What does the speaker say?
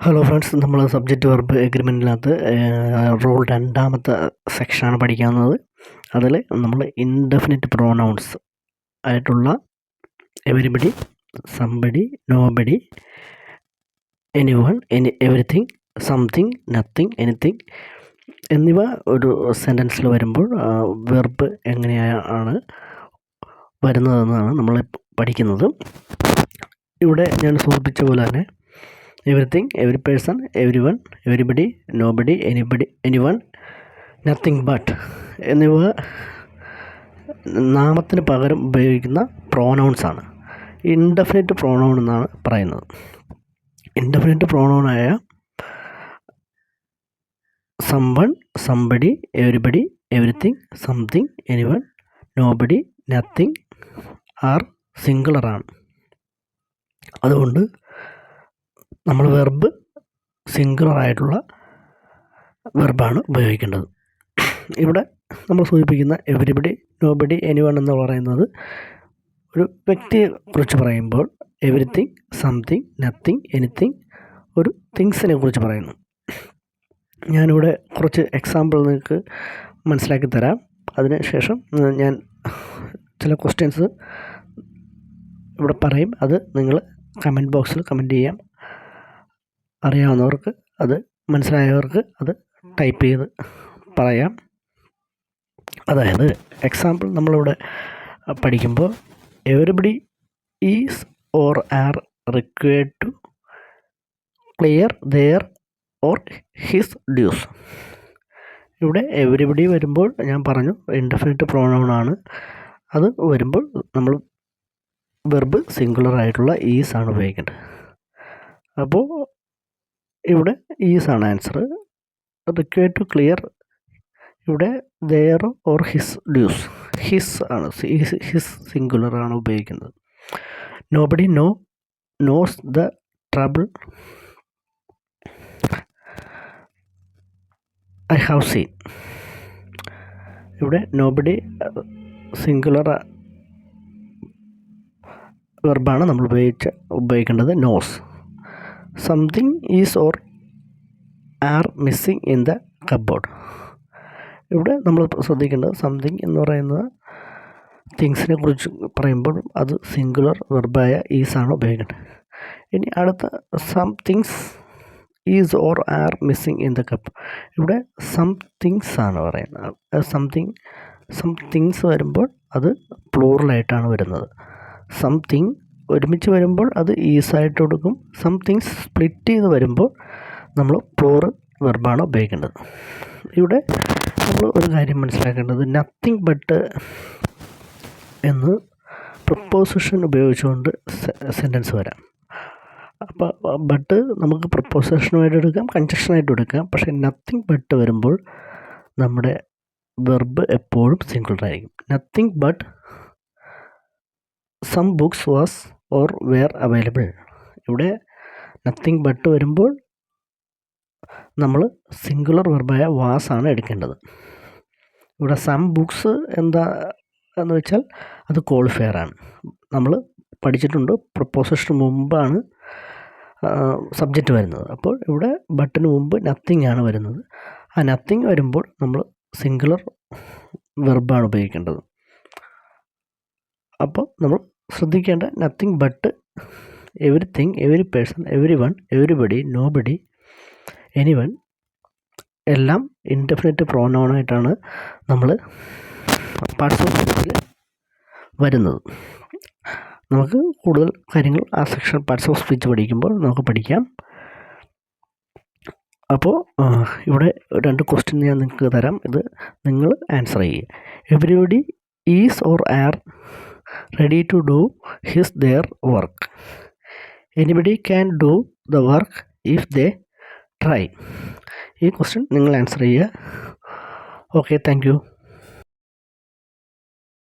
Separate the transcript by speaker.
Speaker 1: Hello friends, നമ്മൾ subject verb എഗ്രിമെൻറ്റിനകത്ത് rule രണ്ടാമത്തെ സെക്ഷനാണ് പഠിക്കാവുന്നത്. അതിൽ നമ്മൾ ഇൻഡെഫിനിറ്റ് പ്രോനൗൺസ് ആയിട്ടുള്ള everybody, somebody, nobody, anyone, everything, something, nothing, anything എന്നിവ ഒരു സെൻറ്റൻസിൽ വരുമ്പോൾ വെർബ് എങ്ങനെയാണ് വരുന്നതെന്നാണ് നമ്മൾ പഠിക്കുന്നത്. ഇവിടെ ഞാൻ സൂചിപ്പിച്ച പോലെ തന്നെ everything, every person, every one, everybody, nobody, anyone, nothing but എന്നിവ നാമത്തിന് പകരം ഉപയോഗിക്കുന്ന പ്രോനൗൺസ് ആണ്. ഇൻഡെഫിനിറ്റ് പ്രോനൗൺ എന്നാണ് പറയുന്നത്. ഇൻഡെഫിനിറ്റ് പ്രോനൗണായ someone, somebody, everybody, everything, something, anyone, nobody, nothing are സിംഗുലറാണ്. അതുകൊണ്ട് നമ്മൾ വെർബ് സിംഗുലർ ആയിട്ടുള്ള വെർബാണ് ഉപയോഗിക്കേണ്ടത്. ഇവിടെ നമ്മൾ സൂചിപ്പിക്കുന്ന എവരിബഡി, നോബഡി, എനിവൺ എന്ന് പറയുന്നത് ഒരു വ്യക്തിയെ കുറിച്ച് പറയുമ്പോൾ എവരിത്തിങ്, സംതിങ്, നത്തിങ്, എനിത്തിങ് ഒരു തിങ്സിനെ കുറിച്ച് പറയുന്നു. ഞാനിവിടെ കുറച്ച് എക്സാമ്പിൾ നിങ്ങൾക്ക് മനസ്സിലാക്കി തരാം. അതിന് ശേഷം ഞാൻ ചില ക്വസ്റ്റ്യൻസ് ഇവിടെ പറയും. അത് നിങ്ങൾ കമൻറ്റ് ബോക്സിൽ കമൻറ്റ് ചെയ്യാം. അറിയാവുന്നവർക്ക്, അത് മനസ്സിലായവർക്ക് അത് ടൈപ്പ് ചെയ്ത് പറയാം. അതായത് എക്സാമ്പിൾ നമ്മളിവിടെ പഠിക്കുമ്പോൾ everybody is or are required to clear their or his dues. ഇവിടെ എവരിബഡി വരുമ്പോൾ ഞാൻ പറഞ്ഞു ഇൻഡെഫിനിറ്റ് പ്രോനൗൺ ആണ്. അത് വരുമ്പോൾ നമ്മൾ വെർബ് സിംഗുലർ ആയിട്ടുള്ള ഈസ് ആണ് ഉപയോഗിക്കേണ്ടത്. അപ്പോൾ ഇവിടെ ഈസ് ആണ് ആൻസർ. റിക്വയർഡ് ടു ക്ലിയർ ഇവിടെ their or his dues, his ആണ്, ഹിസ് സിംഗുലർ ആണ് ഉപയോഗിക്കുന്നത്. Nobody knows the trouble I have seen. ഇവിടെ നോബഡി സിംഗുലർ വെർബാണ് നമ്മൾ ഉപയോഗിക്കേണ്ടത്, knows. Something is or are missing in the cupboard. ഇവിടെ നമ്മൾ ശ്രദ്ധിക്കേണ്ടത് സംതിങ് എന്ന് പറയുന്നത് തിങ്സിനെ കുറിച്ച് പറയുമ്പോൾ അത് സിംഗുലർ വെർബായ ഈസ് ആണ് ഉപയോഗിക്കേണ്ടത്. ഇനി അടുത്ത some things is or are missing in the cup. ഇവിടെ സം തിങ്സ് ആണ് പറയുന്നത്. സം തിങ്സ് വരുമ്പോൾ അത് പ്ലൂറലായിട്ടാണ് വരുന്നത്. സംതിങ് ഒരുമിച്ച് വരുമ്പോൾ അത് ഈസായിട്ട് കൊടുക്കും. സം തിങ്സ് സ്പ്ലിറ്റ് ചെയ്ത് വരുമ്പോൾ നമ്മൾ പ്ലൂറൽ വെർബാണ് ഉപയോഗിക്കേണ്ടത്. ഇവിടെ നമ്മൾ ഒരു കാര്യം മനസ്സിലാക്കേണ്ടത് നത്തിങ് ബട്ട് എന്ന് പ്രപ്പോസിഷൻ ഉപയോഗിച്ചുകൊണ്ട് സെൻറ്റൻസ് വരാം. അപ്പോൾ ബട്ട് നമുക്ക് പ്രപ്പോസിഷനുമായിട്ട് എടുക്കാം, കൺജക്ഷനായിട്ട് എടുക്കാം. പക്ഷേ നത്തിങ് ബട്ട് വരുമ്പോൾ നമ്മുടെ വെർബ് എപ്പോഴും സിംഗുലർ ആയിരിക്കും. Nothing but some books was or were available. ഇവിടെ നത്തിങ് ബട്ട് വരുമ്പോൾ നമ്മൾ സിംഗുലർ വെർബായ വാസ് ആണ് എടുക്കേണ്ടത്. ഇവിടെ സം ബുക്സ് എന്താ എന്ന് വെച്ചാൽ അത് ക്വാളിഫയർ ആണ്. നമ്മൾ പഠിച്ചിട്ടുണ്ട് പ്രപ്പോസിഷന് മുമ്പാണ് സബ്ജക്റ്റ് വരുന്നത്. അപ്പോൾ ഇവിടെ ബട്ടിന് മുമ്പ് നത്തിങ് ആണ് വരുന്നത്. ആ നത്തിങ് വരുമ്പോൾ നമ്മൾ സിംഗുലർ വെർബാണ് ഉപയോഗിക്കേണ്ടത്. അപ്പോൾ നമ്മൾ ശ്രദ്ധിക്കേണ്ട nothing but, everything, every person, every one, everybody, nobody, anyone എല്ലാം ഇൻഡെഫിനിറ്റ് പ്രോനൗണായിട്ടാണ് നമ്മൾ പാർട്സ് ഓഫ് സ്പീച്ചിൽ വരുന്നത്. നമുക്ക് കൂടുതൽ കാര്യങ്ങൾ ആ സെക്ഷൻ പാർട്സ് ഓഫ് സ്പീച്ച് പഠിക്കുമ്പോൾ നമുക്ക് പഠിക്കാം. അപ്പോൾ ഇവിടെ 2 ക്വസ്റ്റ്യൻ ഞാൻ നിങ്ങൾക്ക് തരാം. ഇത് നിങ്ങൾ ആൻസർ ചെയ്യുക. Everybody is or are ready to do their work. Anybody can do the work if they try. ഈ ക്വസ്റ്റ്യൻ നിങ്ങൾ ആൻസർ ചെയ്യുക. Okay, thank you.